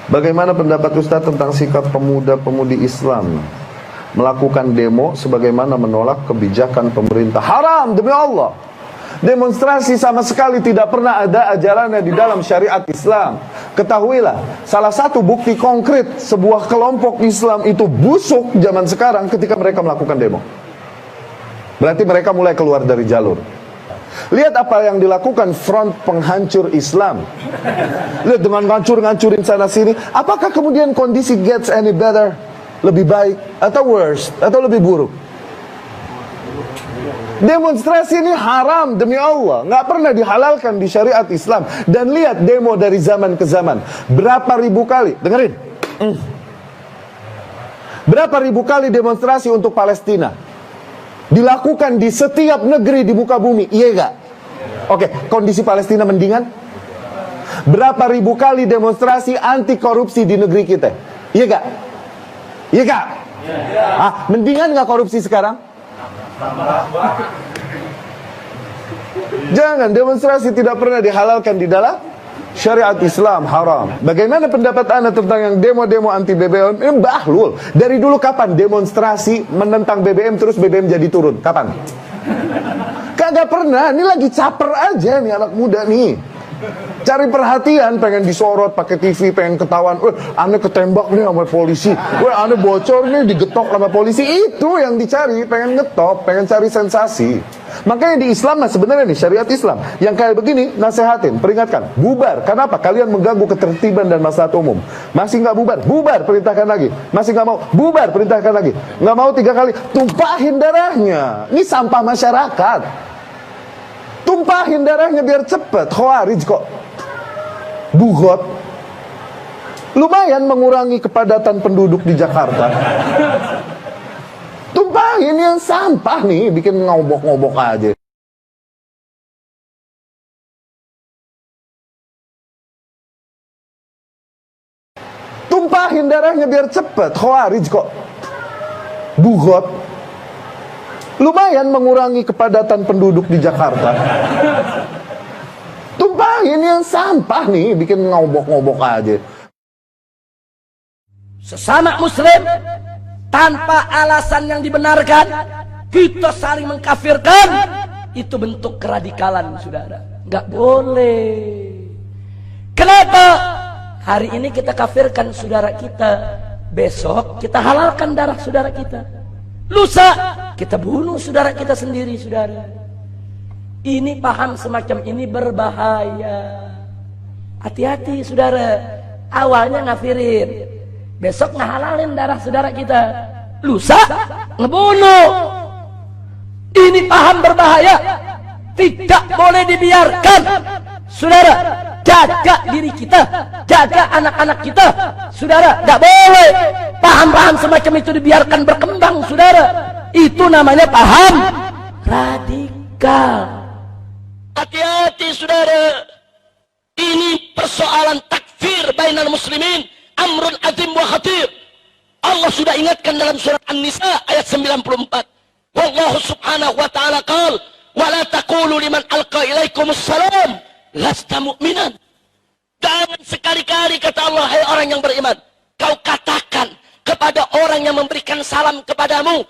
Bagaimana pendapat Ustaz tentang sikap pemuda-pemudi Islam melakukan demo sebagaimana menolak kebijakan pemerintah? Haram demi Allah. Demonstrasi sama sekali tidak pernah ada ajarannya di dalam syariat Islam. Ketahuilah, salah satu bukti konkret sebuah kelompok Islam itu busuk zaman sekarang ketika mereka melakukan demo. Berarti mereka mulai keluar dari jalur. Lihat apa yang dilakukan front penghancur Islam. Lihat dengan ngancur-ngancurin sana sini. Apakah kemudian kondisi gets any better? Lebih baik atau worse? Atau lebih buruk? Demonstrasi ini haram demi Allah, nggak pernah dihalalkan di syariat Islam. Dan lihat demo dari zaman ke zaman, berapa ribu kali, dengerin, berapa ribu kali demonstrasi untuk Palestina dilakukan di setiap negeri di muka bumi, iya gak? Oke, kondisi Palestina mendingan? Berapa ribu kali demonstrasi anti korupsi di negeri kita, iya gak? Iya gak? Mendingan gak korupsi sekarang? Jangan, demonstrasi tidak pernah dihalalkan di dalam syariat Islam, haram. Bagaimana pendapat Anda tentang yang demo-demo anti BBM? Ini bahlul. Dari dulu kapan demonstrasi menentang BBM terus BBM jadi turun? Kapan? Kagak pernah. Ini lagi caper aja nih anak muda nih. Cari perhatian, pengen disorot pakai TV, pengen ketahuan, aneh ketembak nih sama polisi, aneh bocor nih digetok sama polisi. Itu yang dicari, pengen ngetop, pengen cari sensasi. Makanya di Islam sebenarnya nih syariat Islam yang kayak begini, nasehatin, peringatkan, bubar. Kenapa? Kalian mengganggu ketertiban dan maslahat umum. Masih nggak bubar? Bubar, perintahkan lagi. Masih nggak mau? Bubar, perintahkan lagi. Nggak mau 3 kali, tumpahin darahnya. Ini sampah masyarakat. Tumpahin darahnya biar cepet. Khawarij kok bugot. Lumayan mengurangi kepadatan penduduk di Jakarta. Tumpahin yang sampah nih, bikin ngobok-ngobok aja. Tumpahin darahnya biar cepet. Khawarij kok bugot. Lumayan mengurangi kepadatan penduduk di Jakarta. Tumpahin yang sampah nih, bikin ngobok-ngobok aja. Sesama muslim tanpa alasan yang dibenarkan kita saling mengkafirkan, itu bentuk keradikalan, saudara. Nggak boleh. Kenapa? Hari ini kita kafirkan saudara kita, besok kita halalkan darah saudara kita, lusa kita bunuh saudara kita sendiri, saudara. Ini paham semacam ini berbahaya. Hati-hati, saudara. Awalnya ngafirin, besok ngehalalin darah saudara kita, lusa ngebunuh. Ini paham berbahaya. Tidak boleh dibiarkan, saudara. Jaga diri kita, jaga anak-anak kita, saudara. Tidak boleh paham-paham semacam itu dibiarkan berkembang, saudara. Itu namanya paham radikal. Hati-hati, saudara. Ini persoalan takfir bainal muslimin, amrun azim wa khatir. Allah sudah ingatkan dalam surat An-Nisa ayat 94. Wallahu subhanahu wa ta'ala qala wa la taqulu liman alqa ilaikumus salam lasta mu'minan. Jangan sekali-kali, kata Allah, hai orang yang beriman, kau katakan kepada orang yang memberikan salam kepadamu,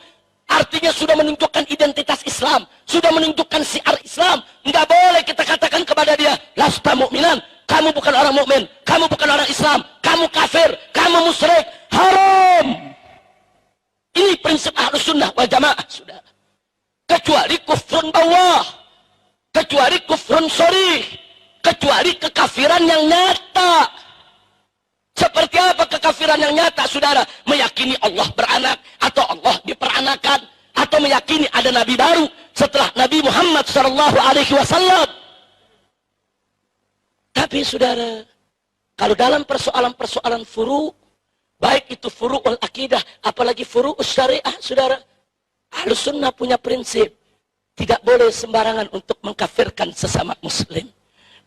artinya sudah menunjukkan identitas Islam, sudah menunjukkan syiar Islam. Enggak boleh kita katakan kepada dia, lasta mu'minan, kamu bukan orang mukmin, kamu bukan orang Islam, kamu kafir, kamu musyrik. Haram. Ini prinsip Ahlus Sunnah wal Jamaah, sudah. Kecuali kufrun bawah, kecuali kufrun sharih, kecuali kekafiran yang nyata. Seperti apa kekafiran yang nyata, saudara? Meyakini Allah beranak, atau Allah diperanakan, atau meyakini ada nabi baru setelah Nabi Muhammad SAW. Tapi saudara, kalau dalam persoalan-persoalan furu', baik itu furu'ul akidah, apalagi furu'ul syariah, saudara, Ahlus Sunnah punya prinsip, tidak boleh sembarangan untuk mengkafirkan sesama muslim.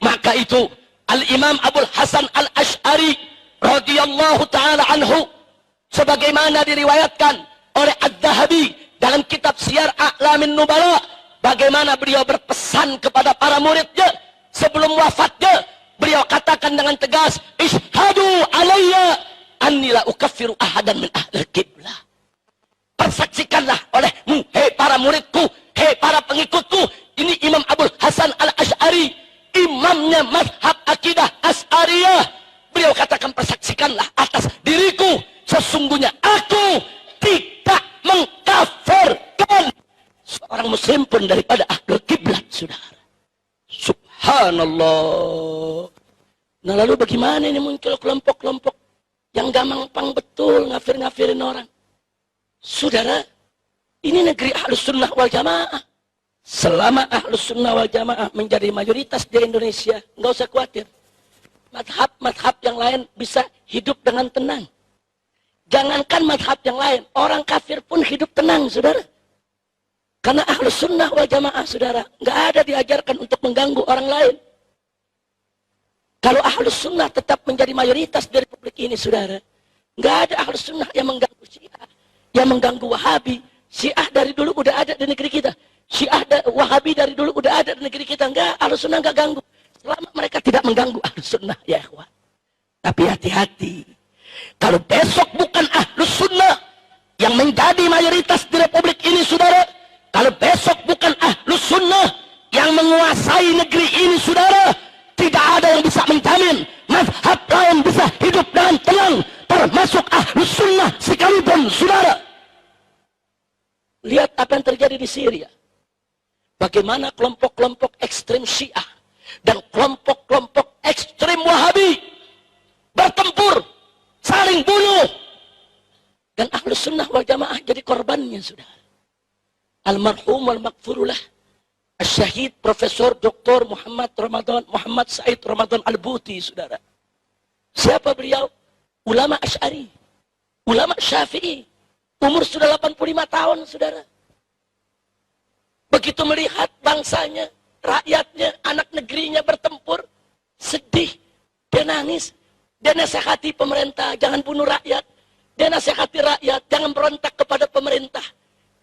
Maka itu Al-Imam Abul Hasan Al-Ash'ari radhiyallahu ta'ala anhu, sebagaimana diriwayatkan oleh Adz-Dzahabi dalam kitab Syiar A'lamin Nubala, bagaimana beliau berpesan kepada para muridnya sebelum wafatnya. Beliau katakan dengan tegas, ishhadu ala alayya anni la ukaffiru ahadan min ahlil qiblah. Persaksikanlah olehmu, hei para muridku, hei para pengikutku. Ini Imam Abul Hasan Al-Asy'ari, imamnya mazhab akidah Asy'ariyah. Beliau katakan, persaksikanlah atas diriku, sesungguhnya aku tidak mengkafirkan seorang muslim pun daripada ahlul kiblat, saudara. Subhanallah. Nah lalu bagaimana ini muncul kelompok-kelompok yang gampang betul ngafir-ngafirin orang? Saudara, ini negeri Ahlus Sunnah wal Jamaah. Selama Ahlus Sunnah wal Jamaah menjadi mayoritas di Indonesia, nggak usah khawatir. Madhab-madhab yang lain bisa hidup dengan tenang. Jangankan madhab yang lain, orang kafir pun hidup tenang, saudara. Karena Ahlus Sunnah wal Jamaah, saudara, nggak ada diajarkan untuk mengganggu orang lain. Kalau Ahlus Sunnah tetap menjadi mayoritas di Republik ini, saudara, nggak ada Ahlus Sunnah yang mengganggu Syiah, yang mengganggu Wahabi. Syiah dari dulu udah ada di negeri kita. Wahabi dari dulu udah ada di negeri kita. Enggak, Ahlus Sunnah nggak ganggu. Selama mereka tidak mengganggu Ahlus Sunnah, ya ikhwan. Tapi hati-hati. Kalau besok bukan Ahlus Sunnah yang menjadi mayoritas di Republik ini, saudara. Kalau besok bukan Ahlus Sunnah yang menguasai negeri ini, saudara, tidak ada yang bisa menjamin mazhab lain bisa hidup dengan tenang, termasuk Ahlus Sunnah sekalipun, saudara. Lihat apa yang terjadi di Syria. Bagaimana kelompok-kelompok ekstrem Syiah dan kelompok-kelompok ekstrem Wahabi bertempur, saling bunuh, dan Ahlus Sunnah wal Jamaah jadi korbannya, saudara. Almarhum wal maghfurullah Syahid Profesor Dr. Muhammad Said Ramadan Al-Buti, saudara. Siapa beliau? Ulama Asy'ari, ulama Syafi'i. Umur sudah 85 tahun, saudara. Begitu melihat bangsanya, rakyatnya, anak negerinya bertempur, sedih, dia nangis. Dia nasihati pemerintah, jangan bunuh rakyat. Dia nasihati rakyat, jangan berontak kepada pemerintah.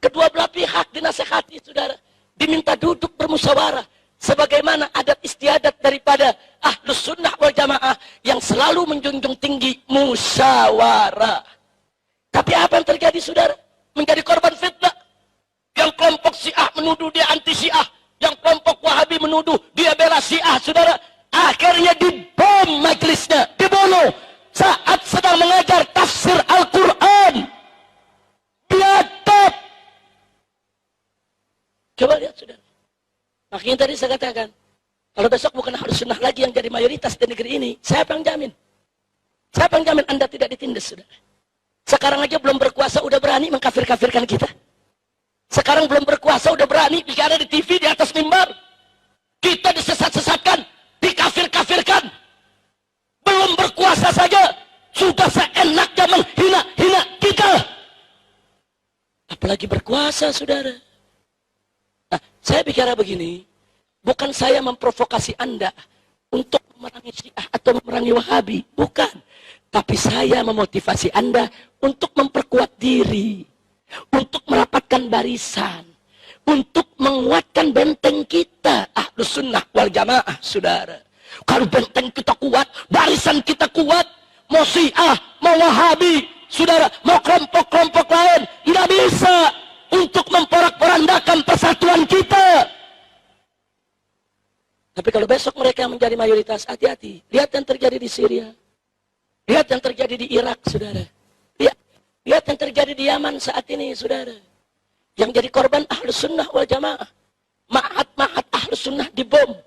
Kedua belah pihak dinasihati, saudara. Diminta duduk bermusyawarah. Sebagaimana adat istiadat daripada Ahlus Sunnah wal Jamaah yang selalu menjunjung tinggi musyawarah. Tapi apa yang terjadi, saudara? Menjadi korban fitnah. Yang kelompok Syiah menuduh dia anti Syiah. Yang kelompok Wahabi menuduh dia bela Syiah, saudara. Akhirnya dibom majelisnya, dibunuh saat sedang mengajar tafsir Al-Quran. Biadab. Coba lihat, saudara. Makanya tadi saya katakan, kalau besok bukan Ahlus Sunnah lagi yang jadi mayoritas di negeri ini, siapa yang jamin? Siapa yang jamin Anda tidak ditindas, saudara? Sekarang aja belum berkuasa udah berani mengkafir-kafirkan kita. Sekarang belum berkuasa udah berani bicara di TV, di atas mimbar. Kita disesat-sesatkan, dikafir-kafirkan. Belum berkuasa saja sudah seenaknya menghina-hina kita. Apalagi berkuasa, saudara. Nah, saya bicara begini, bukan saya memprovokasi Anda untuk memerangi Syiah atau memerangi Wahabi, bukan. Tapi saya memotivasi Anda untuk memperkuat diri, untuk merapatkan barisan, untuk menguatkan benteng kita, Ahlus Sunnah wal Jamaah, saudara. Kalau benteng kita kuat, barisan kita kuat, mau Syiah, mau Wahabi, saudara, mau kelompok-kelompok lain, nggak bisa untuk memporak-porandakan persatuan kita. Tapi kalau besok mereka menjadi mayoritas, hati-hati. Lihat yang terjadi di Syria. Lihat yang terjadi di Irak, saudara. Lihat yang terjadi di Yaman saat ini, saudara. Yang jadi korban Ahlus Sunnah wal Jamaah. Ma'had-ma'had Ahlus Sunnah dibom.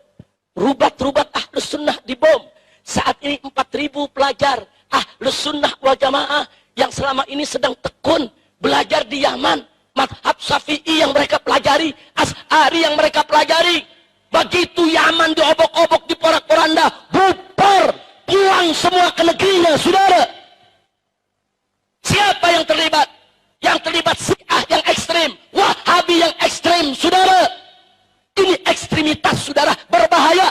Rubat-rubat Ahlus Sunnah dibom. Saat ini 4.000 pelajar Ahlus Sunnah wal Jamaah yang selama ini sedang tekun belajar di Yaman. Madhab Syafi'i yang mereka pelajari, Asy'ari yang mereka pelajari. Begitu Yaman diobok-obok, diporak-poranda, bubar, pulang semua ke negerinya, saudara. Siapa yang terlibat? Yang terlibat Syiah yang ekstrim, Wahabi yang ekstrim, saudara. Ini ekstremitas, saudara, berbahaya.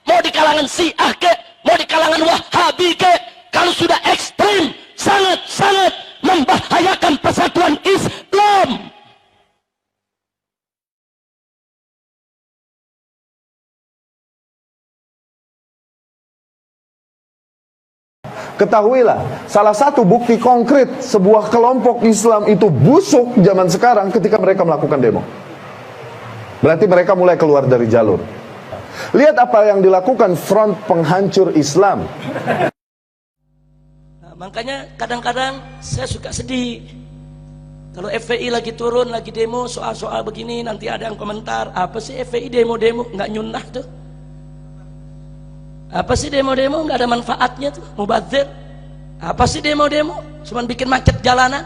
Mau di kalangan Syiah ke, mau di kalangan Wahabi ke, kalau sudah ekstrim, sangat-sangat membahayakan persatuan Islam. Ketahuilah, salah satu bukti konkret sebuah kelompok Islam itu busuk zaman sekarang ketika mereka melakukan demo. Berarti mereka mulai keluar dari jalur. Lihat apa yang dilakukan front penghancur Islam. Nah, makanya kadang-kadang saya suka sedih kalau FPI lagi turun, lagi demo soal-soal begini, nanti ada yang komentar, apa sih FPI demo-demo, nggak nyunah tuh. Apa sih demo-demo, nggak ada manfaatnya tuh, mubazir. Apa sih demo-demo, cuman bikin macet jalanan.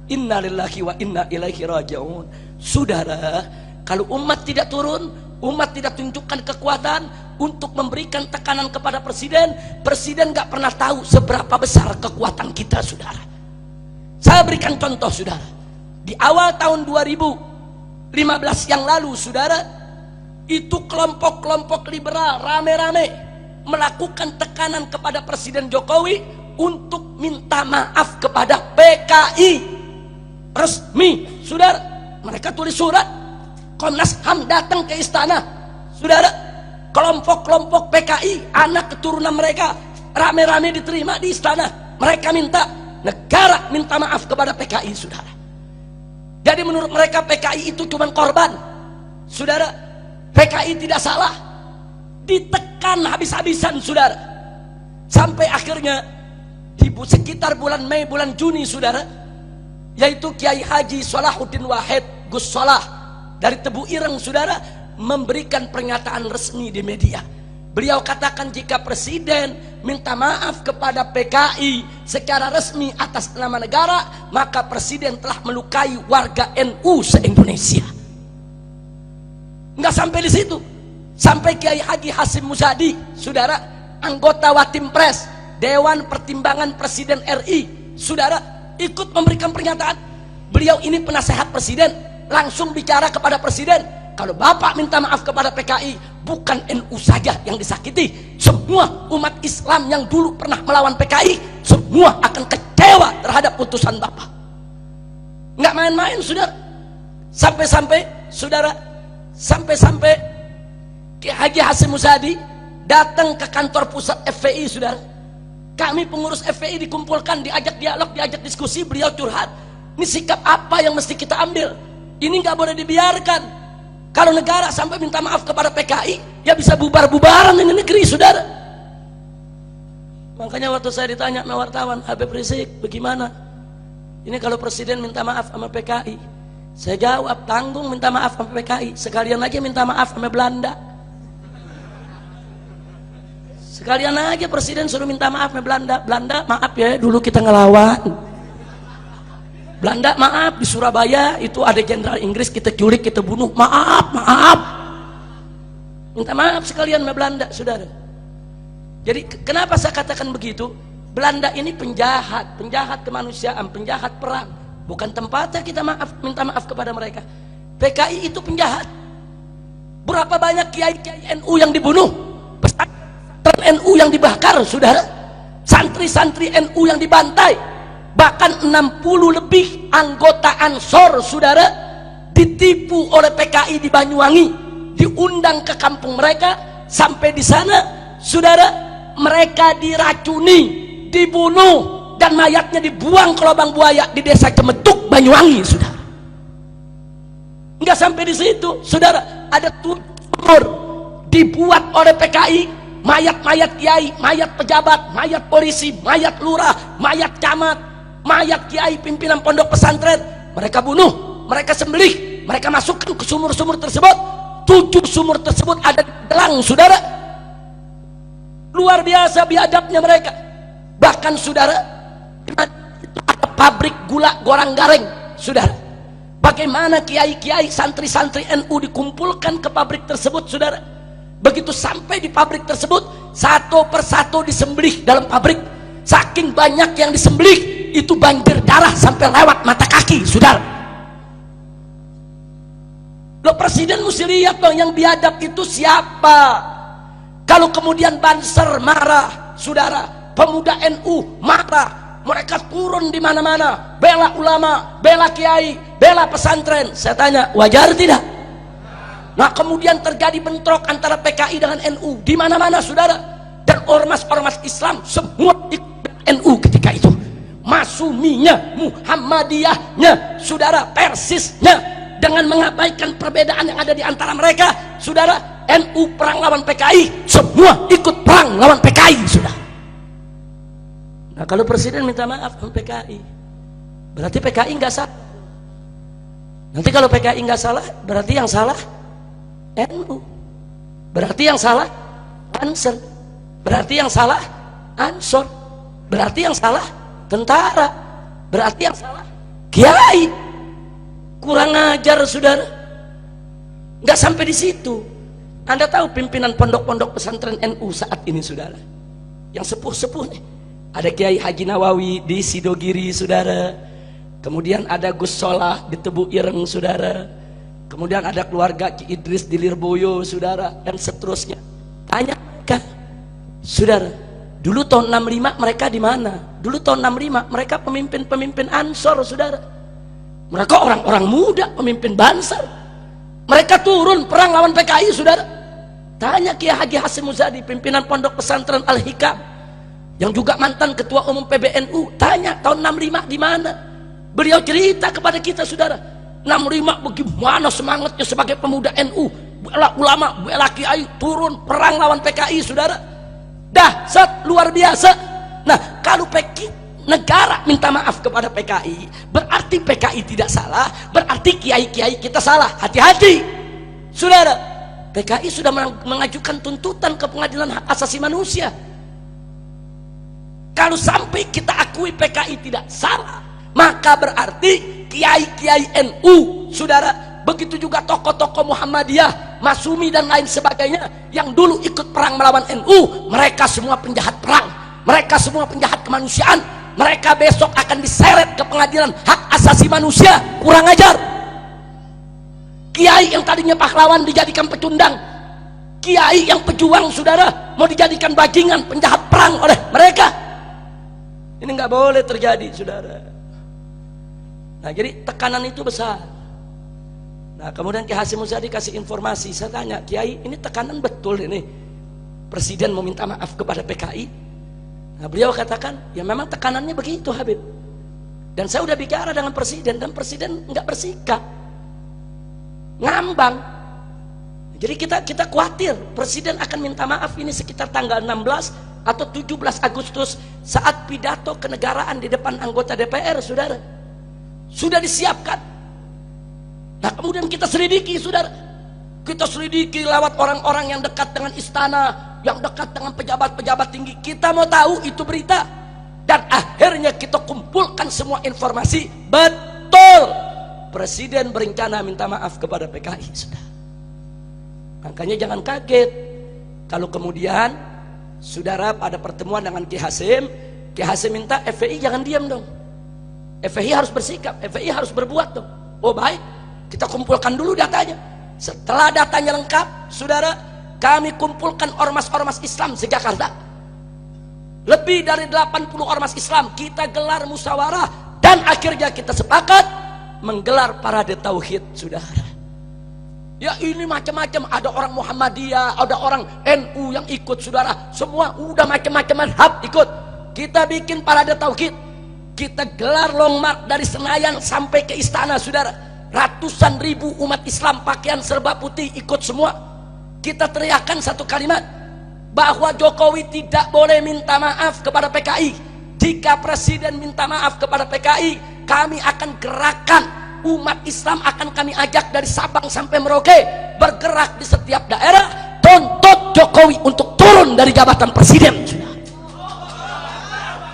Innalillahi wa inna ilaihi raji'un. Saudara, kalau umat tidak turun, umat tidak tunjukkan kekuatan untuk memberikan tekanan kepada presiden, presiden nggak pernah tahu seberapa besar kekuatan kita, saudara. Saya berikan contoh, saudara. Di awal tahun 2015 yang lalu, saudara, itu kelompok-kelompok liberal rame-rame melakukan tekanan kepada Presiden Jokowi untuk minta maaf kepada PKI. Resmi, saudara. Mereka tulis surat. Komnas HAM datang ke istana, saudara. Kelompok-kelompok PKI, anak keturunan mereka rame-rame diterima di istana. Mereka minta negara minta maaf kepada PKI, saudara. Jadi menurut mereka PKI itu cuma korban, saudara. PKI tidak salah, ditekan habis-habisan, saudara. Sampai akhirnya di sekitar bulan Mei, bulan Juni, saudara, yaitu Kiai Haji Salahuddin Wahid Gus Solah dari Tebu Ireng, saudara, memberikan pernyataan resmi di media. Beliau katakan jika presiden minta maaf kepada PKI secara resmi atas nama negara, maka presiden telah melukai warga NU se-Indonesia. Enggak sampai di situ, sampai Kiai Haji Hasyim Muzadi, saudara, anggota Watimpres Dewan Pertimbangan Presiden RI, saudara, ikut memberikan pernyataan. Beliau ini penasehat presiden, langsung bicara kepada presiden, kalau Bapak minta maaf kepada PKI, bukan NU saja yang disakiti, semua umat Islam yang dulu pernah melawan PKI, semua akan kecewa terhadap putusan Bapak. Nggak main-main, saudara. Sampai-sampai, saudara, sampai-sampai Kiai Haji Hasyim Muzadi datang ke kantor pusat FPI, saudara. Kami pengurus FPI dikumpulkan, diajak dialog, diajak diskusi, beliau curhat. Ini sikap apa yang mesti kita ambil? Ini nggak boleh dibiarkan. Kalau negara sampai minta maaf kepada PKI, ya bisa bubar-bubaran ini negeri, saudara. Makanya waktu saya ditanya sama wartawan, Habib Rizik, bagaimana? Ini kalau presiden minta maaf sama PKI, saya jawab, tanggung minta maaf sama PKI, sekalian aja minta maaf sama Belanda. Sekalian aja presiden suruh minta maaf sama Belanda. Belanda, maaf ya, dulu kita ngelawan. Belanda, maaf, di Surabaya itu ada jenderal Inggris kita culik, kita bunuh. Maaf, maaf. Minta maaf sekalian sama Belanda, saudara. Jadi kenapa saya katakan begitu? Belanda ini penjahat, penjahat kemanusiaan, penjahat perang. Bukan tempatnya kita minta maaf kepada mereka. PKI itu penjahat. Berapa banyak kiai-kiai NU yang dibunuh? Pesantren NU yang dibakar, saudara. Santri-santri NU yang dibantai. Bahkan 60 lebih anggota Ansor, saudara, ditipu oleh PKI di Banyuwangi, diundang ke kampung mereka, sampai di sana, saudara, mereka diracuni, dibunuh, dan mayatnya dibuang ke lubang buaya di desa Cemetuk, Banyuwangi, saudara. Enggak sampai di situ, saudara, ada sumur dibuat oleh PKI, mayat-mayat kiai, mayat pejabat, mayat polisi, mayat lurah, mayat camat, mayat kiai pimpinan pondok pesantren, mereka bunuh, mereka sembelih, mereka masukkan ke sumur-sumur tersebut. 7 sumur tersebut ada di Gelang, saudara. Luar biasa biadabnya mereka. Bahkan, saudara, ada pabrik gula Gorang Gareng, saudara. Bagaimana kiai-kiai, santri-santri NU dikumpulkan ke pabrik tersebut, saudara. Begitu sampai di pabrik tersebut, satu persatu disembelih dalam pabrik. Saking banyak yang disembelih, itu banjir darah sampai lewat mata kaki, saudara. Lo presiden mesti lihat dong, yang biadab itu siapa? Kalau kemudian Banser marah, saudara, pemuda NU marah, mereka turun di mana-mana, bela ulama, bela kiai, bela pesantren. Saya tanya, wajar tidak? Nah, kemudian terjadi bentrok antara PKI dengan NU di mana-mana, saudara, dan ormas-ormas Islam semua ikut Islaminya, Muhammadiyahnya, saudara, Persisnya, dengan mengabaikan perbedaan yang ada di antara mereka, saudara. NU perang lawan PKI, semua ikut perang lawan PKI, saudara. Nah, kalau presiden minta maaf sama PKI, berarti PKI nggak salah. Nanti kalau PKI nggak salah, berarti yang salah NU, berarti yang salah Ansor, berarti yang salah Ansor, berarti yang salah tentara, berarti yang salah kiai. Kurang ajar, saudara. Nggak sampai di situ. Anda tahu pimpinan pondok-pondok pesantren NU saat ini, saudara, yang sepuh-sepuh nih. Ada Kiai Haji Nawawi di Sidogiri, saudara. Kemudian ada Gus Solah di Tebu Ireng, saudara. Kemudian ada keluarga Ki Idris di Lirboyo, saudara, dan seterusnya. Tanya mereka, saudara, dulu tahun 65 mereka di mana? Dulu tahun 65 mereka pemimpin-pemimpin Ansor, saudara. Mereka orang-orang muda, pemimpin Bansar. Mereka turun perang lawan PKI, saudara. Tanya Kiai Haji Hasyim Muzadi, pimpinan pondok pesantren Al-Hikam, yang juga mantan ketua umum PBNU. Tanya tahun 65 di mana? Beliau cerita kepada kita, saudara. 65 bagaimana semangatnya sebagai pemuda NU, bela ulama, bela kiai, turun perang lawan PKI, saudara. Dahsyat, luar biasa. Nah, kalau negara minta maaf kepada PKI, berarti PKI tidak salah, berarti kiai-kiai kita salah. Hati-hati, saudara. PKI sudah mengajukan tuntutan ke pengadilan hak asasi manusia. Kalau sampai kita akui PKI tidak salah, maka berarti kiai-kiai NU, saudara, begitu juga tokoh-tokoh Muhammadiyah, Masumi dan lain sebagainya yang dulu ikut perang melawan NU, mereka semua penjahat perang, mereka semua penjahat kemanusiaan. Mereka besok akan diseret ke pengadilan hak asasi manusia. Kurang ajar. Kiai yang tadinya pahlawan dijadikan pecundang, kiai yang pejuang, saudara, mau dijadikan bajingan, penjahat perang oleh mereka. Ini nggak boleh terjadi, saudara. Nah, jadi tekanan itu besar. Nah, kemudian Kiai Hasyim Muzadi kasih informasi. Saya tanya, Kiai, ini tekanan betul ini? Presiden mau minta maaf kepada PKI? Nah, beliau katakan, ya memang tekanannya begitu, Habib. Dan saya udah bicara dengan presiden, dan presiden nggak bersikap, ngambang. Jadi kita khawatir presiden akan minta maaf ini sekitar tanggal 16 atau 17 Agustus saat pidato kenegaraan di depan anggota DPR, saudara. Sudah disiapkan. Nah, kemudian kita selidiki, saudara. Kita selidiki lewat orang-orang yang dekat dengan istana, yang dekat dengan pejabat-pejabat tinggi. Kita mau tahu itu berita, dan akhirnya kita kumpulkan semua informasi. Betul, presiden berencana minta maaf kepada PKI, saudara. Makanya jangan kaget kalau kemudian, saudara, pada pertemuan dengan Kiai Hasyim minta FPI jangan diam dong, FPI harus bersikap, FPI harus berbuat dong. Oh baik, kita kumpulkan dulu datanya. Setelah datanya lengkap, saudara, kami kumpulkan ormas-ormas Islam se-Jakarta. Lebih dari 80 ormas Islam, kita gelar musyawarah, dan akhirnya kita sepakat menggelar parade tauhid, saudara. Ya ini macam-macam, ada orang Muhammadiyah, ada orang NU yang ikut, saudara. Semua udah macam-macam madhab ikut. Kita bikin parade tauhid, kita gelar long march dari Senayan sampai ke istana, saudara. Ratusan ribu umat Islam pakaian serba putih ikut semua. Kita teriakan satu kalimat, bahwa Jokowi tidak boleh minta maaf kepada PKI. Jika presiden minta maaf kepada PKI, kami akan gerakan umat Islam, akan kami ajak dari Sabang sampai Merauke, bergerak di setiap daerah, tuntut Jokowi untuk turun dari jabatan presiden.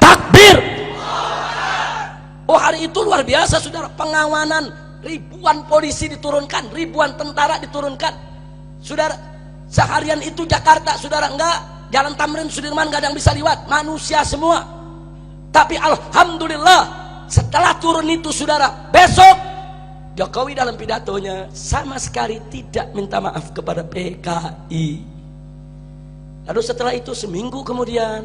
Takbir. Oh, hari itu luar biasa, saudara. Pengawanan, ribuan polisi diturunkan, ribuan tentara diturunkan, saudara. Seharian itu Jakarta, saudara, enggak, Jalan Tamrin Sudirman enggak ada yang bisa lewat, manusia semua. Tapi alhamdulillah, setelah turun itu, saudara, besok Jokowi dalam pidatonya sama sekali tidak minta maaf kepada PKI. Lalu setelah itu seminggu kemudian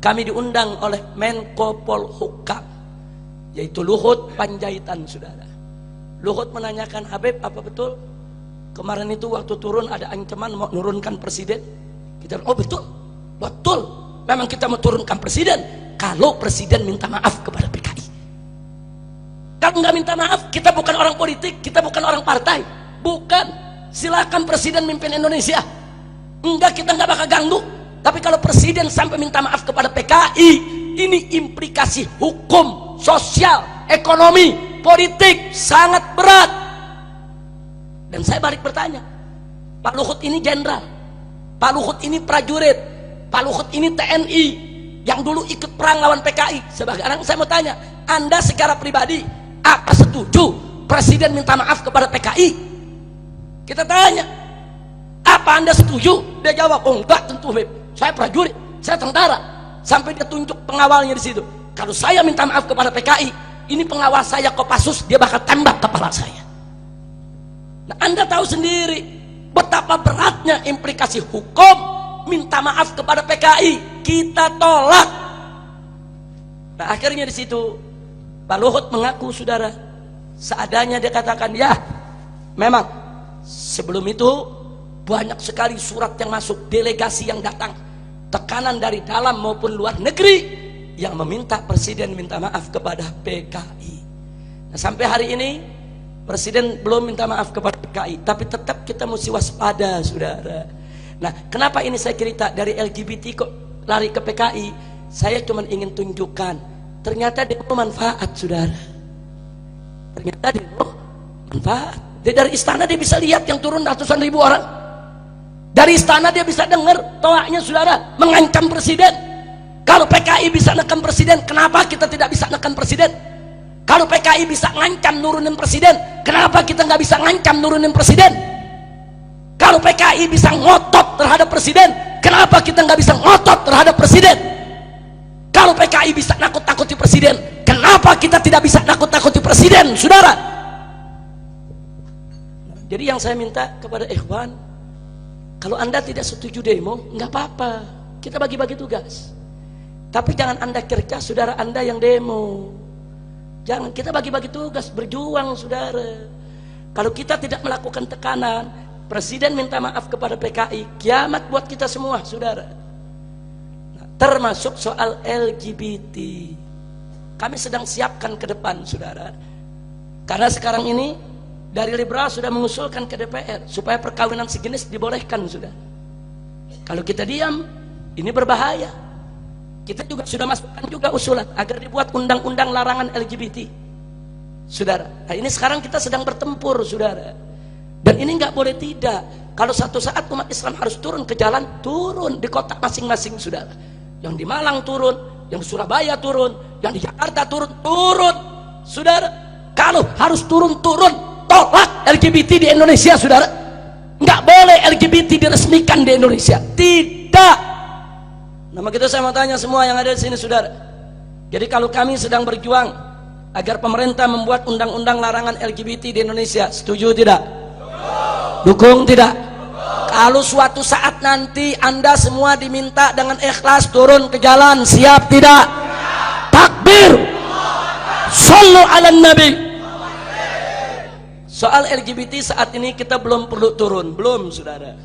kami diundang oleh Menko Polhukam, yaitu Luhut Panjaitan, saudara. Luhut menanyakan, Habib, apa betul kemarin itu waktu turun ada ancaman mau menurunkan presiden? Kita bilang, oh betul, betul, memang kita mau turunkan presiden kalau presiden minta maaf kepada PKI. Kalau nggak minta maaf, kita bukan orang politik, kita bukan orang partai. Bukan. Silakan presiden mimpin Indonesia. Enggak, kita nggak bakal ganggu. Tapi kalau presiden sampai minta maaf kepada PKI, ini implikasi hukum, sosial, ekonomi, politik sangat berat. Dan saya balik bertanya, Pak Luhut ini jenderal, Pak Luhut ini prajurit, Pak Luhut ini TNI yang dulu ikut perang lawan PKI. Sekarang saya mau tanya, Anda secara pribadi apa setuju presiden minta maaf kepada PKI? Kita tanya, apa Anda setuju? Dia jawab, oh enggak, tentu Beb, saya prajurit, saya tentara. Sampai dia tunjuk pengawalnya di situ. Kalau saya minta maaf kepada PKI, ini pengawal saya Kopassus, dia bakal tembak kepala saya. Nah, Anda tahu sendiri betapa beratnya implikasi hukum minta maaf kepada PKI. Kita tolak. Nah, akhirnya di situ Pak Luhut mengaku, saudara, seadanya dia katakan, ya memang sebelum itu banyak sekali surat yang masuk, delegasi yang datang, tekanan dari dalam maupun luar negeri yang meminta presiden minta maaf kepada PKI. Nah, sampai hari ini presiden belum minta maaf kepada PKI, tapi tetap kita mesti waspada, saudara. Nah, kenapa ini saya cerita dari LGBT kok lari ke PKI? Saya cuma ingin tunjukkan, ternyata dia manfaat, saudara. Ternyata dia manfaat. Dia dari istana dia bisa lihat yang turun ratusan ribu orang. Dari istana dia bisa dengar toaknya, saudara, mengancam presiden. Kalau PKI bisa nekan presiden, kenapa kita tidak bisa nekan presiden? Kalau PKI bisa ngancam nurunin presiden, kenapa kita nggak bisa ngancam nurunin presiden? Kalau PKI bisa ngotot terhadap presiden, kenapa kita nggak bisa ngotot terhadap presiden? Kalau PKI bisa nakut-nakuti presiden, kenapa kita tidak bisa nakut-nakuti presiden, saudara? Jadi yang saya minta kepada ikhwan, kalau Anda tidak setuju demo, nggak apa-apa, kita bagi-bagi tugas. Tapi jangan Anda kerja saudara Anda yang demo. Jangan, kita bagi-bagi tugas, berjuang, saudara. Kalau kita tidak melakukan tekanan, presiden minta maaf kepada PKI, kiamat buat kita semua, saudara. Nah, termasuk soal LGBT. Kami sedang siapkan ke depan, saudara. Karena sekarang ini dari liberal sudah mengusulkan ke DPR supaya perkawinan sejenis dibolehkan, saudara. Kalau kita diam, ini berbahaya. Kita juga sudah masukkan juga usulan agar dibuat undang-undang larangan LGBT, saudara. Nah, ini sekarang kita sedang bertempur, saudara. Dan ini nggak boleh tidak. Kalau satu saat umat Islam harus turun ke jalan, turun di kota masing-masing, saudara. Yang di Malang turun, yang di Surabaya turun, yang di Jakarta turun, saudara. Kalau harus turun, tolak LGBT di Indonesia, saudara. Nggak boleh LGBT diresmikan di Indonesia, tidak. Nama kita saya mau tanya semua yang ada di sini, saudara. Jadi kalau kami sedang berjuang agar pemerintah membuat undang-undang larangan LGBT di Indonesia, setuju tidak? Dukung tidak? Kalau suatu saat nanti Anda semua diminta dengan ikhlas turun ke jalan, siap tidak? Takbir. Shallu ala nabi. Soal LGBT saat ini kita belum perlu turun, belum, saudara.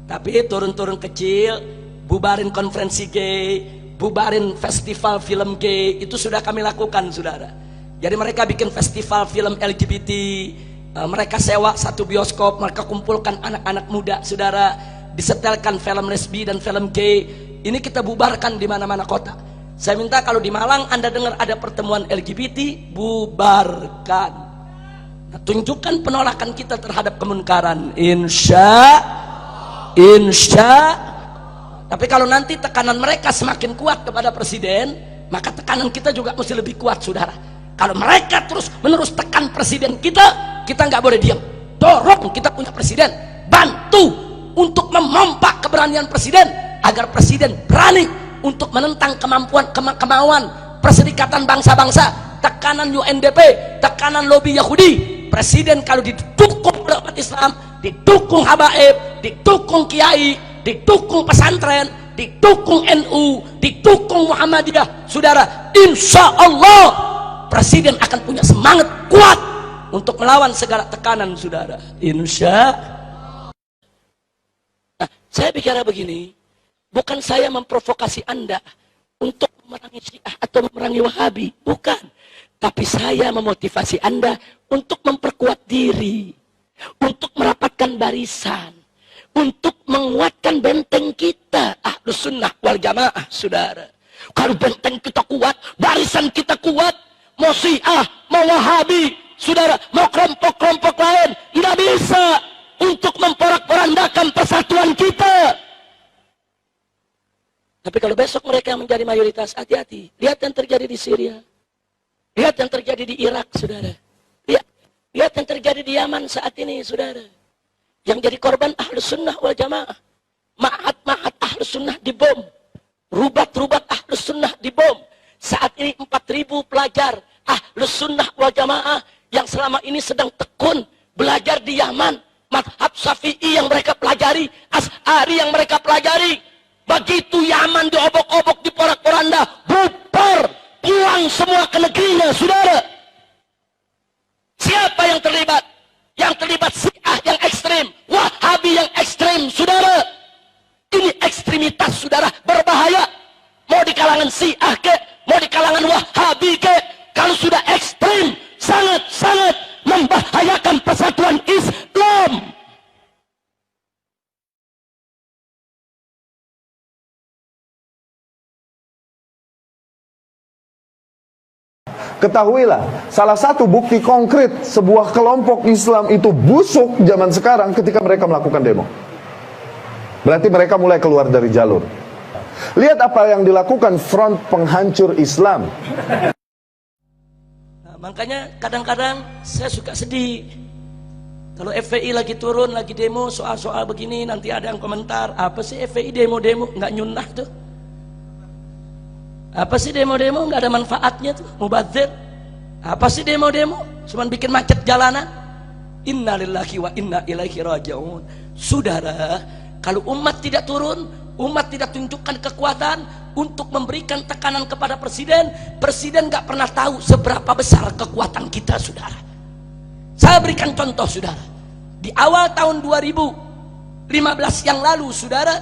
Tapi turun-turun kecil, bubarin konferensi gay, bubarin festival film gay, itu sudah kami lakukan, saudara. Jadi mereka bikin festival film LGBT, mereka sewa satu bioskop, mereka kumpulkan anak-anak muda, saudara, disetelkan film lesbi dan film gay. Ini kita bubarkan di mana-mana kota. Saya minta kalau di Malang Anda dengar ada pertemuan LGBT, bubarkan. Nah, tunjukkan penolakan kita terhadap kemunkaran. Insya. Tapi kalau nanti tekanan mereka semakin kuat kepada presiden, maka tekanan kita juga mesti lebih kuat, saudara. Kalau mereka terus menerus tekan presiden kita nggak boleh diam. Dorong kita punya presiden, bantu untuk memompa keberanian presiden agar presiden berani untuk menentang kemauan Perserikatan Bangsa-Bangsa, tekanan UNDP, tekanan lobi Yahudi. Presiden kalau didukung oleh umat Islam, didukung habaib, didukung kiai, didukung pesantren, didukung NU, didukung Muhammadiyah, saudara, insya Allah presiden akan punya semangat kuat untuk melawan segala tekanan, saudara, insya. Nah, saya bicara begini, bukan saya memprovokasi Anda untuk memerangi Syiah atau memerangi Wahabi, bukan. Tapi saya memotivasi Anda untuk memperkuat diri, untuk merapatkan barisan, untuk menguatkan benteng kita, Ahlus Sunnah wal Jamaah, saudara. Kalau benteng kita kuat, barisan kita kuat, mau Syiah, mau Wahabi, saudara, mau kelompok-kelompok lain, tidak bisa untuk memporak-porandakan persatuan kita. Tapi kalau besok mereka yang menjadi mayoritas, hati-hati. Lihat yang terjadi di Syria. Lihat yang terjadi di Irak, saudara. Lihat yang terjadi di Yaman saat ini, saudara. Yang jadi korban Ahlus Sunnah wal Jamaah. Ma'had Ahlus Sunnah dibom. Rubat-rubat Ahlus Sunnah dibom. Saat ini 4.000 pelajar Ahlus Sunnah wal Jamaah yang selama ini sedang tekun belajar di Yaman. Madhab Syafi'i yang mereka pelajari, Asy'ari yang mereka pelajari. Begitu Yaman diobok-obok, diporak-poranda, bubar, pulang semua ke negerinya, saudara. Siapa yang terlibat? Yang terlibat Syiah yang ekstrim, Wahabi yang ekstrim, saudara. Ini ekstremitas, saudara, berbahaya. Mau di kalangan Syiah ke, mau di kalangan Wahabi ke, kalau sudah ekstrim, sangat-sangat membahayakan persatuan Islam. Ketahuilah, salah satu bukti konkret sebuah kelompok Islam itu busuk zaman sekarang ketika mereka melakukan demo. Berarti mereka mulai keluar dari jalur. Lihat apa yang dilakukan Front Penghancur Islam. Nah, makanya kadang-kadang saya suka sedih. Kalau FPI lagi turun, lagi demo soal-soal begini, nanti ada yang komentar, apa sih FPI demo-demo, nggak nyunah tuh. Apa sih demo-demo, nggak ada manfaatnya tuh, mubadzir. Apa sih demo-demo, cuman bikin macet jalanan. Innalillahi wa inna ilaihi raji'un. Saudara, kalau umat tidak turun, umat tidak tunjukkan kekuatan untuk memberikan tekanan kepada presiden, presiden nggak pernah tahu seberapa besar kekuatan kita, saudara. Saya berikan contoh, saudara. Di awal tahun 2015 yang lalu, saudara,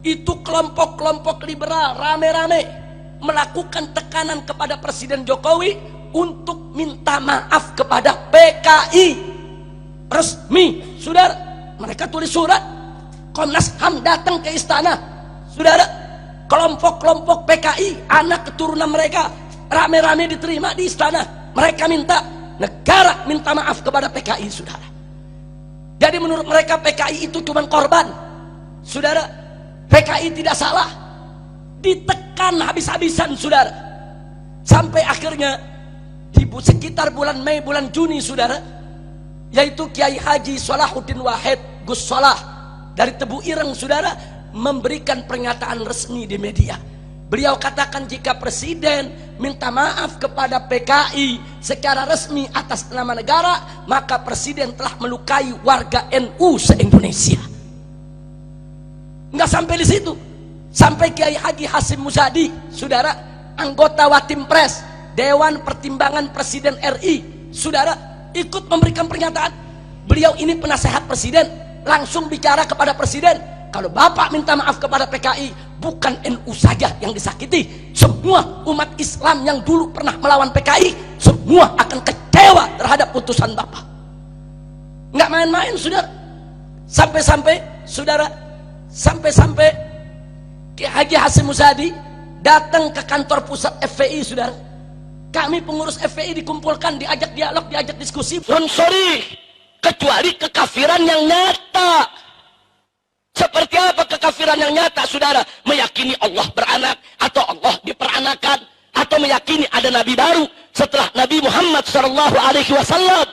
itu kelompok-kelompok liberal rame-rame melakukan tekanan kepada Presiden Jokowi untuk minta maaf kepada PKI. Resmi, saudara. Mereka tulis surat, Komnas HAM datang ke istana, saudara. Kelompok-kelompok PKI, anak keturunan mereka rame-rame diterima di istana. Mereka minta negara minta maaf kepada PKI, saudara. Jadi menurut mereka PKI itu cuma korban, saudara. PKI tidak salah. Ditekan habis-habisan, saudara. Sampai akhirnya di sekitar bulan Mei, bulan Juni, saudara, yaitu Kiai Haji Salahuddin Wahid Gus Solah dari Tebu Ireng, saudara, memberikan pernyataan resmi di media. Beliau katakan jika presiden minta maaf kepada PKI secara resmi atas nama negara, maka presiden telah melukai warga NU se-Indonesia. Nggak sampai di situ, sampai Kiai Haji Hasyim Muzadi, saudara, anggota Watimpres Dewan Pertimbangan Presiden RI, saudara, ikut memberikan pernyataan. Beliau ini penasehat presiden, langsung bicara kepada presiden, kalau Bapak minta maaf kepada PKI, bukan NU saja yang disakiti, semua umat Islam yang dulu pernah melawan PKI, semua akan kecewa terhadap putusan Bapak. Nggak main-main, saudara. Sampai-sampai, saudara, sampai-sampai Kiai Haji Hasyim Muzadi datang ke kantor pusat FPI, saudara. Kami pengurus FPI dikumpulkan, diajak dialog, diajak diskusi. Sorry, kecuali kekafiran yang nyata. Seperti apa kekafiran yang nyata, saudara? Meyakini Allah beranak, atau Allah diperanakan, atau meyakini ada nabi baru setelah Nabi Muhammad SAW.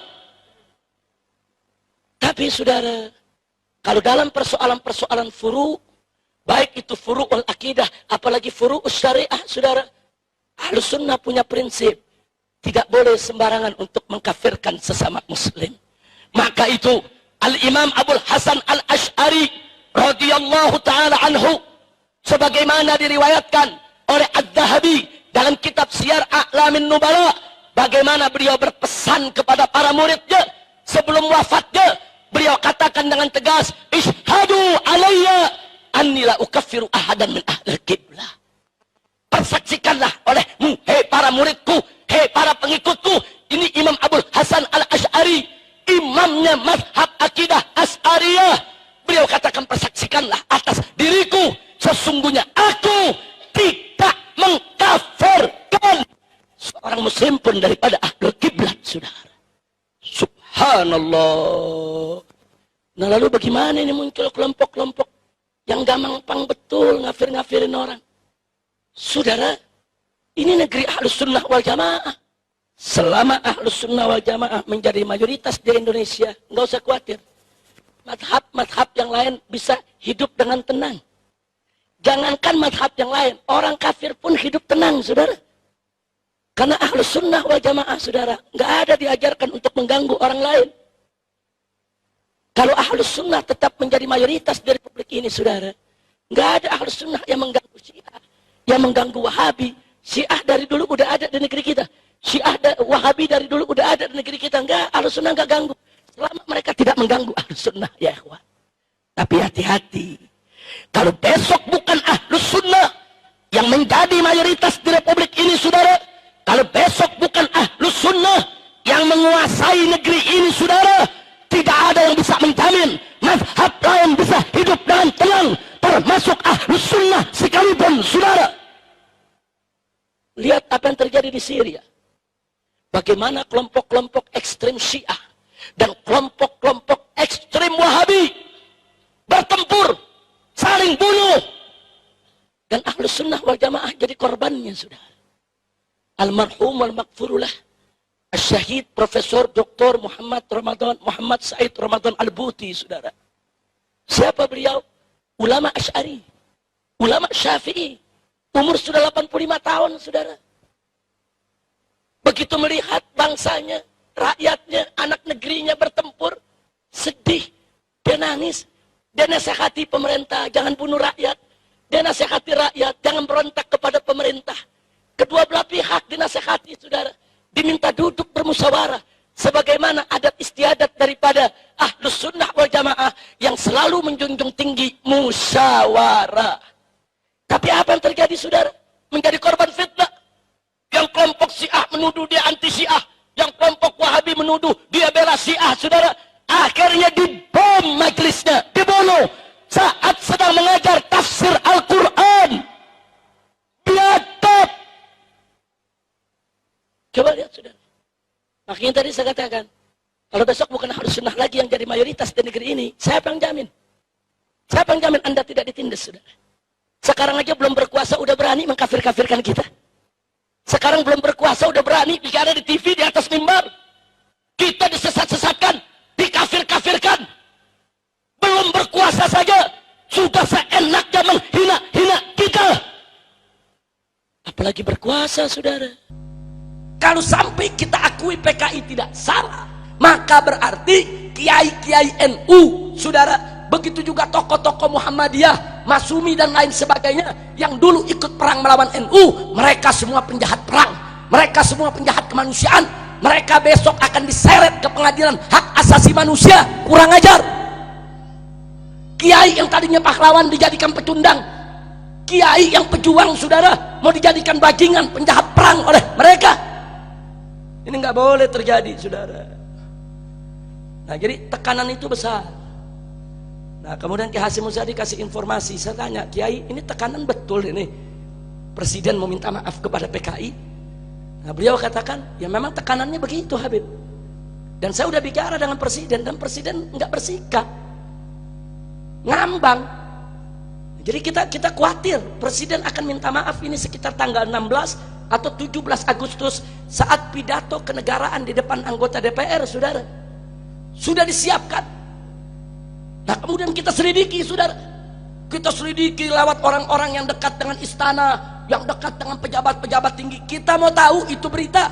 Tapi saudara, kalau dalam persoalan-persoalan furu', baik itu furu'ul akidah, apalagi furu'ul syariah, saudara, Ahlus Sunnah punya prinsip, tidak boleh sembarangan untuk mengkafirkan sesama muslim. Maka itu Al-Imam Abul Hasan Al-Asy'ari radhiyallahu ta'ala anhu, sebagaimana diriwayatkan oleh Adz-Dzahabi dalam kitab Siyar A'lamin Nubala, bagaimana beliau berpesan kepada para muridnya sebelum wafatnya. Beliau katakan dengan tegas, "Ishhadu alayya anni la ukaffiru ahadan min ahlil qiblah." Persaksikanlah olehmu, hei para muridku, hei para pengikut orang muslim pun daripada ahlul kiblat, saudara. Subhanallah. Nah lalu bagaimana ini muncul kelompok-kelompok yang gampang betul ngafir-ngafirin orang? Saudara, ini negeri Ahlus Sunnah wal Jamaah. Selama Ahlus Sunnah wal Jamaah menjadi mayoritas di Indonesia, nggak usah khawatir. Madhab-madhab yang lain bisa hidup dengan tenang. Jangankan madhab yang lain, orang kafir pun hidup tenang, saudara. Karena Ahlus Sunnah wal Jamaah, saudara, nggak ada diajarkan untuk mengganggu orang lain. Kalau Ahlus Sunnah tetap menjadi mayoritas di Republik ini, saudara, nggak ada Ahlus Sunnah yang mengganggu Syiah, yang mengganggu Wahabi. Syiah dari dulu udah ada di negeri kita. Wahabi dari dulu udah ada di negeri kita. Nggak, Ahlus Sunnah nggak ganggu. Selama mereka tidak mengganggu Ahlus Sunnah, ya ikhwan. Tapi hati-hati. Kalau besok bukan Ahlus Sunnah yang menjadi mayoritas di Republik ini, saudara, kalau besok bukan Ahlus Sunnah yang menguasai negeri ini, saudara, tidak ada yang bisa menjamin mazhab lain bisa hidup dengan tenang, termasuk Ahlus Sunnah sekalipun, saudara. Lihat apa yang terjadi di Syria. Bagaimana kelompok-kelompok ekstrem Syiah dan kelompok-kelompok ekstrem Wahabi bertempur, saling bunuh, dan Ahlus Sunnah wal Jamaah jadi korbannya, saudara. Almarhum wal maghfurullah Syahid Profesor Dr. Muhammad Said Ramadan Al-Buti, saudara. Siapa beliau? Ulama Asy'ari, ulama Syafi'i, umur sudah 85 tahun, saudara. Begitu melihat bangsanya, rakyatnya, anak negerinya bertempur, sedih, dia nangis. Dia nasihati pemerintah, jangan bunuh rakyat. Dia nasihati rakyat, jangan berontak kepada pemerintah. Kedua belah pihak dinasihati, saudara. Diminta duduk bermusyawarah. Sebagaimana adat istiadat daripada Ahlus Sunnah wal Jamaah yang selalu menjunjung tinggi musyawarah. Tapi apa yang terjadi, saudara? Menjadi korban fitnah. Yang kelompok Syiah menuduh dia anti Syiah. Yang kelompok Wahabi menuduh dia bela Syiah, saudara. Akhirnya dibom majelisnya, dibunuh saat sedang mengajar tafsir Al-Quran. Biadab. Coba lihat, saudara. Makanya tadi saya katakan, kalau besok bukan Ahlus Sunnah lagi yang jadi mayoritas di negeri ini, siapa yang jamin? Siapa yang jamin Anda tidak ditindas, saudara? Sekarang aja belum berkuasa udah berani mengkafir-kafirkan kita. Sekarang belum berkuasa udah berani bicara di TV, di atas mimbar. Kita disesat-sesatkan, dikafir-kafirkan. Belum berkuasa saja sudah seenaknya menghina-hina kita. Apalagi berkuasa, saudara. Kalau sampai kita akui PKI tidak salah, maka berarti kiai-kiai NU, saudara, begitu juga tokoh-tokoh Muhammadiyah, Masumi dan lain sebagainya yang dulu ikut perang melawan NU, mereka semua penjahat perang, mereka semua penjahat kemanusiaan, mereka besok akan diseret ke pengadilan hak asasi manusia. Kurang ajar. Kiai yang tadinya pahlawan dijadikan pecundang, kiai yang pejuang, saudara, mau dijadikan bajingan, penjahat perang oleh mereka. Ini nggak boleh terjadi, saudara. Nah, jadi tekanan itu besar. Nah, kemudian Kiai Hasyim Muzadi kasih informasi. Saya tanya, Kiai, ini tekanan betul ini? Presiden mau minta maaf kepada PKI? Nah, beliau katakan, ya memang tekanannya begitu, Habib. Dan saya udah bicara dengan presiden, dan presiden nggak bersikap, ngambang. Jadi kita khawatir presiden akan minta maaf ini sekitar tanggal 16 atau 17 Agustus saat pidato kenegaraan di depan anggota DPR, saudara. Sudah disiapkan. Nah, kemudian kita selidiki, saudara. Kita selidiki lewat orang-orang yang dekat dengan istana, yang dekat dengan pejabat-pejabat tinggi. Kita mau tahu itu berita.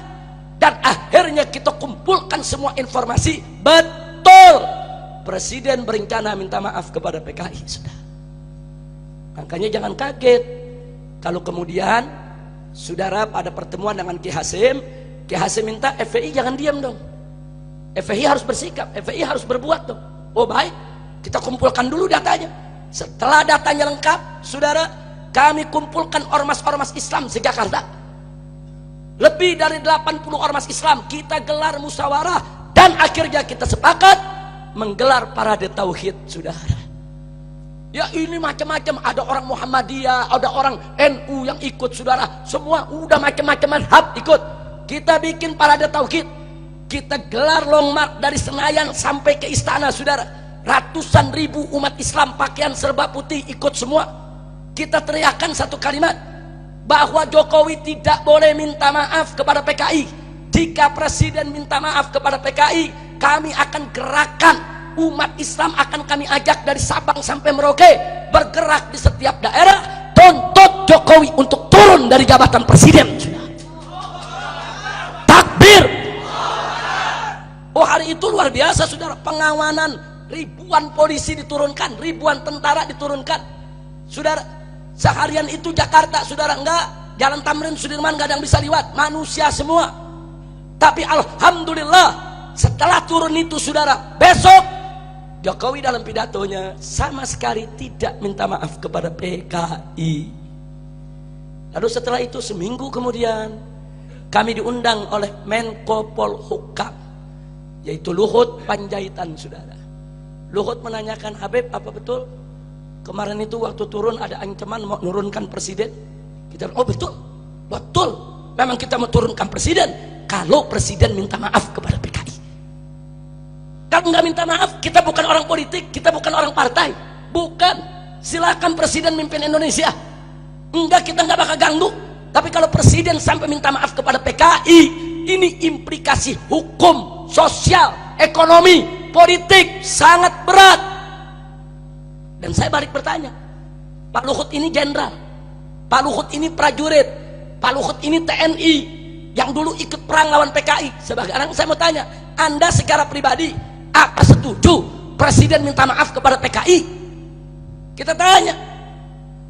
Dan akhirnya kita kumpulkan semua informasi. Betul, presiden berencana minta maaf kepada PKI, saudara. Makanya jangan kaget kalau kemudian saudara pada pertemuan dengan Kiai Hasyim minta FPI jangan diam dong. FPI harus bersikap, FPI harus berbuat dong. Oh baik, kita kumpulkan dulu datanya. Setelah datanya lengkap, saudara, kami kumpulkan ormas-ormas Islam se-Jakarta. Lebih dari 80 ormas Islam, kita gelar musyawarah dan akhirnya kita sepakat menggelar parade tauhid, saudara. Ya ini macam-macam, ada orang Muhammadiyah, ada orang NU yang ikut, saudara. Semua udah macam-macam mazhab ikut. Kita bikin parade tauhid, kita gelar long march dari Senayan sampai ke istana, saudara. Ratusan ribu umat Islam pakaian serba putih ikut semua. Kita teriakkan satu kalimat, bahwa Jokowi tidak boleh minta maaf kepada PKI. Jika presiden minta maaf kepada PKI, kami akan gerakan umat Islam, akan kami ajak dari Sabang sampai Merauke, bergerak di setiap daerah, tuntut Jokowi untuk turun dari jabatan presiden. Takbir. Oh, hari itu luar biasa, saudara. Pengawanan, ribuan polisi diturunkan, ribuan tentara diturunkan, saudara. Seharian itu Jakarta, saudara, enggak, Jalan Tamrin Sudirman enggak ada yang bisa lewat, manusia semua. Tapi alhamdulillah, setelah turun itu, saudara, besok Jokowi dalam pidatonya sama sekali tidak minta maaf kepada PKI. Lalu setelah itu seminggu kemudian kami diundang oleh Menko Polhukam, yaitu Luhut Panjaitan, saudara. Luhut menanyakan, Habib, apa betul kemarin itu waktu turun ada ancaman mau nurunkan presiden? Kita bilang, oh betul, betul, memang kita mau turunkan presiden kalau presiden minta maaf kepada PKI. Kalau nggak minta maaf, kita bukan orang politik, kita bukan orang partai, bukan. Silakan presiden mimpin Indonesia, enggak, kita nggak bakal ganggu. Tapi kalau presiden sampai minta maaf kepada PKI, ini implikasi hukum, sosial, ekonomi, politik sangat berat. Dan saya balik bertanya, Pak Luhut ini jenderal, Pak Luhut ini prajurit, Pak Luhut ini TNI yang dulu ikut perang lawan PKI. Sebagai saya mau tanya, Anda secara pribadi apa setuju presiden minta maaf kepada PKI? Kita tanya,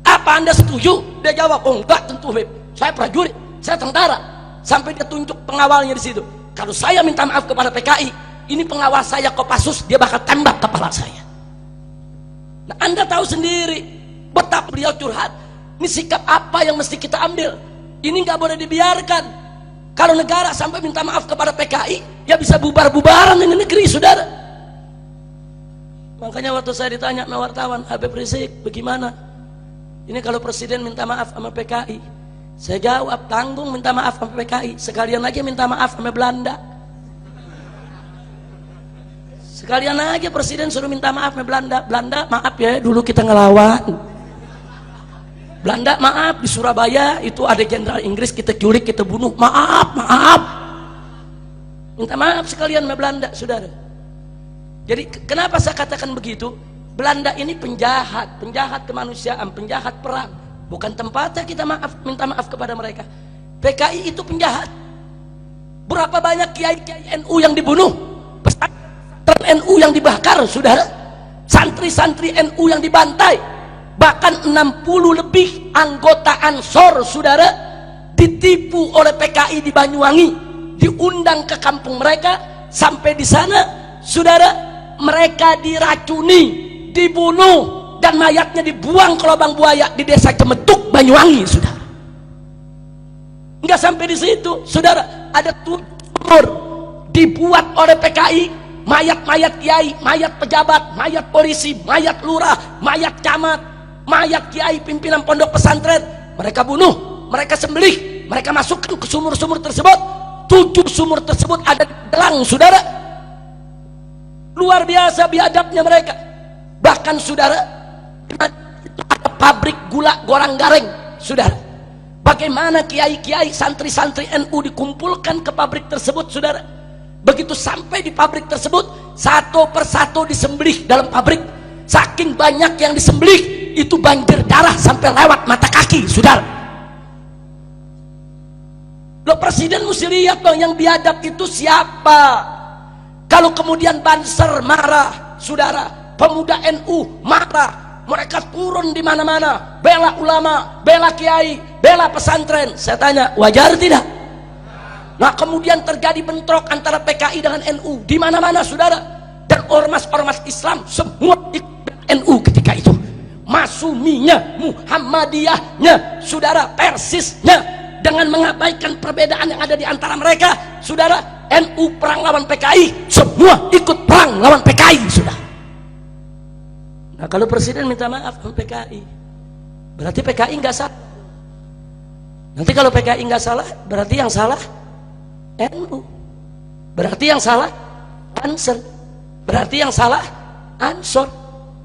apa Anda setuju? Dia jawab, oh enggak, tentu Habib, saya prajurit, saya tentara. Sampai dia tunjuk pengawalnya di situ. Kalau saya minta maaf kepada PKI, ini pengawal saya Kopassus, dia bakal tembak kepala saya. Nah, Anda tahu sendiri betapa beliau curhat. Ini sikap apa yang mesti kita ambil? Ini nggak boleh dibiarkan. Kalau negara sampai minta maaf kepada PKI, ya bisa bubar-bubaran ini negeri, saudara. Makanya waktu saya ditanya sama wartawan, Habib Rizik, bagaimana? Ini kalau presiden minta maaf sama PKI, saya jawab, tanggung minta maaf sama PKI, sekalian aja minta maaf sama Belanda. Sekalian aja presiden suruh minta maaf sama Belanda. Belanda, maaf ya, dulu kita ngelawan. Belanda, maaf, di Surabaya itu ada jenderal Inggris kita culik, kita bunuh. Maaf, maaf. Minta maaf sekalian sama Belanda, saudara. Jadi kenapa saya katakan begitu? Belanda ini penjahat, penjahat kemanusiaan, penjahat perang. Bukan tempatnya kita minta maaf kepada mereka. PKI itu penjahat. Berapa banyak kiai-kiai NU yang dibunuh, pesantren NU yang dibakar, saudara. Santri-santri NU yang dibantai. Bahkan 60 lebih anggota Ansor, saudara, ditipu oleh PKI di Banyuwangi, diundang ke kampung mereka, sampai di sana, saudara, mereka diracuni, dibunuh, dan mayatnya dibuang ke lubang buaya di desa Cemetuk, Banyuwangi, saudara. Enggak sampai di situ, saudara, ada sumur dibuat oleh PKI, mayat-mayat kiai, mayat pejabat, mayat polisi, mayat lurah, mayat camat, mayat kiai pimpinan pondok pesantren, mereka bunuh, mereka sembelih, mereka masukkan ke sumur-sumur tersebut. 7 sumur tersebut ada di Delang, saudara. Luar biasa biadabnya mereka. Bahkan, saudara, ada pabrik gula Gorang Gareng, saudara. Bagaimana kiai-kiai, santri-santri NU dikumpulkan ke pabrik tersebut, saudara. Begitu sampai di pabrik tersebut, satu persatu disembelih dalam pabrik. Saking banyak yang disembelih, itu banjir darah sampai lewat mata kaki, saudara. Lo presiden mesti lihat bang, yang biadab itu siapa? Kalau kemudian Banser marah, saudara, pemuda NU marah, mereka turun di mana-mana, bela ulama, bela kiai, bela pesantren. Saya tanya, wajar tidak? Nah, kemudian terjadi bentrok antara PKI dengan NU di mana-mana, saudara, dan ormas-ormas Islam semua ikut NU ketika itu. Masuminya, Muhammadiyahnya, saudara, Persisnya, dengan mengabaikan perbedaan yang ada di antara mereka, saudara, NU perang lawan PKI, semua ikut perang lawan PKI, saudara. Nah, kalau presiden minta maaf sama PKI, berarti PKI nggak salah. Nanti kalau PKI nggak salah, berarti yang salah NU. Berarti yang salah Ansor. Berarti yang salah Ansor.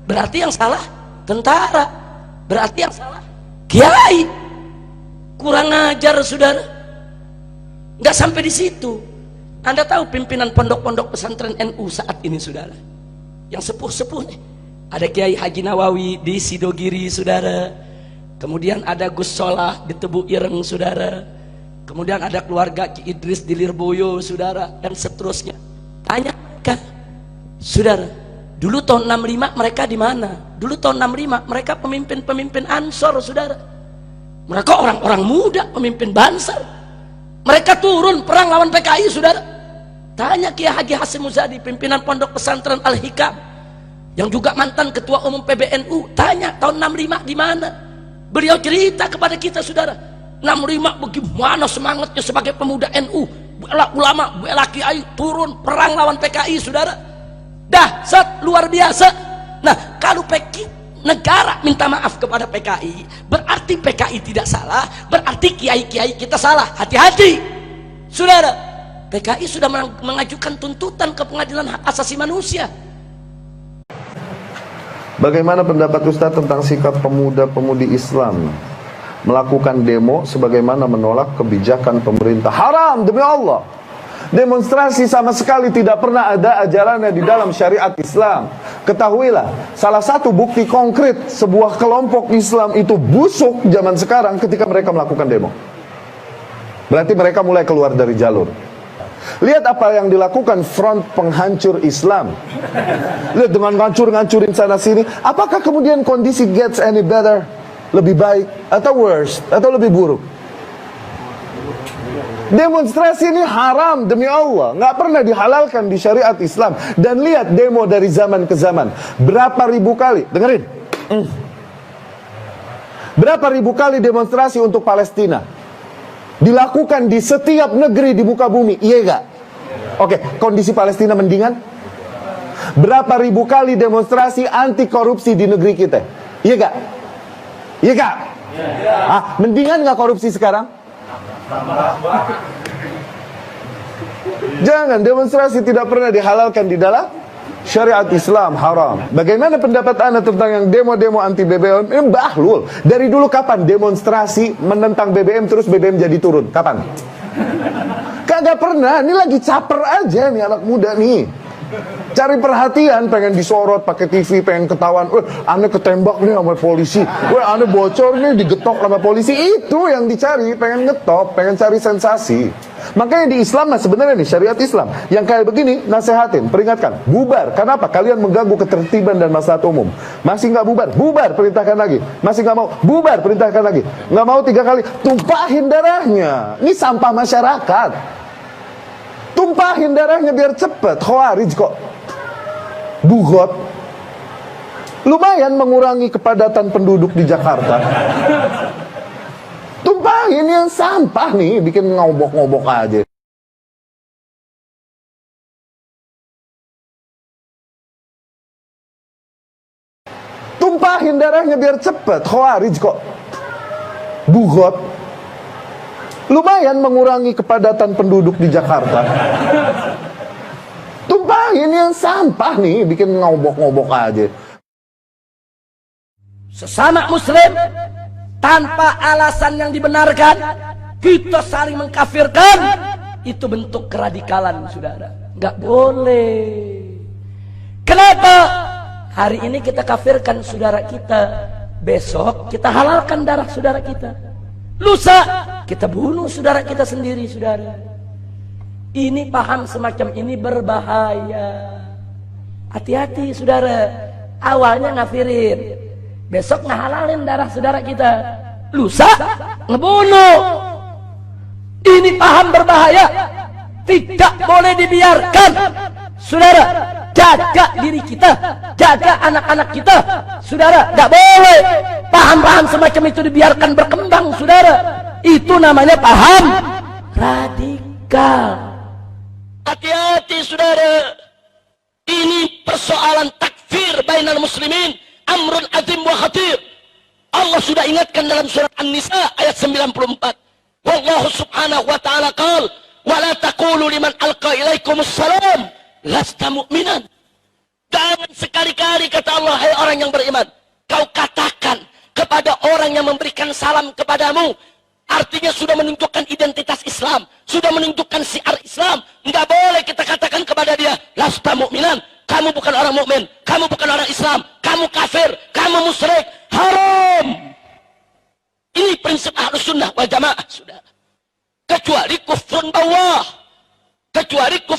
Berarti yang salah tentara. Berarti yang salah kiai. Kurang ajar saudara. Nggak sampai di situ. Anda tahu pimpinan pondok-pondok pesantren NU saat ini saudara, yang sepuh-sepuh nih, ada Kiai Haji Nawawi di Sidogiri saudara, kemudian ada Gus Solah di Tebu Ireng saudara, kemudian ada keluarga Ki Idris di Lirboyo saudara, dan seterusnya. Tanya mereka saudara, dulu tahun 65 mereka di mana? Dulu tahun 65 mereka pemimpin-pemimpin Ansor saudara, mereka orang-orang muda pemimpin Bansar, mereka turun perang lawan PKI saudara. Tanya Kiai Haji Hasyim Muzadi, pimpinan pondok pesantren Al-Hikam, yang juga mantan ketua umum PBNU. Tanya tahun 65 di mana? Beliau cerita kepada kita saudara, 65 bagaimana semangatnya sebagai pemuda NU, bela ulama, bela kiai, turun perang lawan PKI saudara. Dahsyat luar biasa. Nah, kalau negara minta maaf kepada PKI, berarti PKI tidak salah, berarti kiai-kiai kita salah. Hati-hati saudara. PKI sudah mengajukan tuntutan ke pengadilan hak asasi manusia. Bagaimana pendapat Ustadz tentang sikap pemuda-pemudi Islam melakukan demo sebagaimana menolak kebijakan pemerintah? Haram demi Allah. Demonstrasi sama sekali tidak pernah ada ajarannya di dalam syariat Islam. Ketahuilah, salah satu bukti konkret sebuah kelompok Islam itu busuk zaman sekarang ketika mereka melakukan demo. Berarti mereka mulai keluar dari jalur. Lihat apa yang dilakukan front penghancur Islam. Lihat dengan ngancur-ngancurin sana sini. Apakah kemudian kondisi gets any better? Lebih baik atau worse? Atau lebih buruk? Demonstrasi ini haram demi Allah. Nggak pernah dihalalkan di syariat Islam. Dan lihat demo dari zaman ke zaman. Berapa ribu kali? Dengerin. Berapa ribu kali demonstrasi untuk Palestina dilakukan di setiap negeri di muka bumi, iya gak? Oke, kondisi Palestina mendingan? Berapa ribu kali demonstrasi anti korupsi di negeri kita? Iya gak? Iya gak? Mendingan gak korupsi sekarang? Jangan, demonstrasi tidak pernah dihalalkan di dalam syariat Islam, haram. Bagaimana pendapat Anda tentang yang demo-demo anti BBM? Ini bahlul. Dari dulu kapan demonstrasi menentang BBM terus BBM jadi turun? Kapan? Kagak pernah. Ini lagi caper aja nih anak muda nih. Cari perhatian, pengen disorot pakai TV, pengen ketahuan. Ane ketembak nih sama polisi. Ane bocor nih digetok sama polisi. Itu yang dicari, pengen ngetop, pengen cari sensasi. Makanya di Islam sebenarnya nih syariat Islam yang kayak begini nasehatin, peringatkan, bubar. Kenapa? Kalian mengganggu ketertiban dan maslahat umum. Masih nggak bubar? Bubar, perintahkan lagi. Masih nggak mau? Bubar, perintahkan lagi. Nggak mau 3 kali, tumpahin darahnya. Ini sampah masyarakat. Tumpahin darahnya biar cepet. Khawarij kok. Bugot. Lumayan mengurangi kepadatan penduduk di Jakarta. Tumpahin yang sampah nih, bikin ngobok-ngobok aja. Tumpahin darahnya biar cepet. Khawarij kok. Bugot. Lumayan mengurangi kepadatan penduduk di Jakarta. Tumpahin yang sampah nih, bikin ngobok-ngobok aja. Sesama muslim tanpa alasan yang dibenarkan kita saling mengkafirkan, itu bentuk keradikalan saudara. Nggak boleh. Kenapa? Hari ini kita kafirkan saudara kita, besok kita halalkan darah saudara kita, lusa kita bunuh saudara kita sendiri saudara. Ini paham semacam ini berbahaya. Hati-hati saudara. Awalnya ngafirin, besok ngehalalin darah saudara kita, lusa ngebunuh. Ini paham berbahaya, tidak boleh dibiarkan saudara. Jaga diri kita, jaga anak-anak kita saudara. Gak boleh paham-paham semacam itu dibiarkan berkembang saudara. Itu namanya paham radikal. Hati-hati saudara. Ini persoalan takfir bainal muslimin, amrun azim wa khatir. Allah sudah ingatkan dalam surat An-Nisa ayat 94. Wallahu subhanahu wa ta'ala qala Wala taqulu liman alqa ilaikumus salam lasta mu'minan. Jangan sekali-kali kata Allah, hai orang yang beriman, kau katakan kepada orang yang memberikan salam kepadamu, artinya sudah menunjukkan identitas Islam, sudah menunjukkan syiar Islam. Enggak boleh kita katakan kepada dia, lasta mu'minan, kamu bukan orang mukmin, kamu bukan orang Islam, kamu kafir, kamu musyrik, haram. Ini prinsip Ahlus Sunnah wal Jamaah, sudah. Kecuali kufrun bawah, kecuali kufrun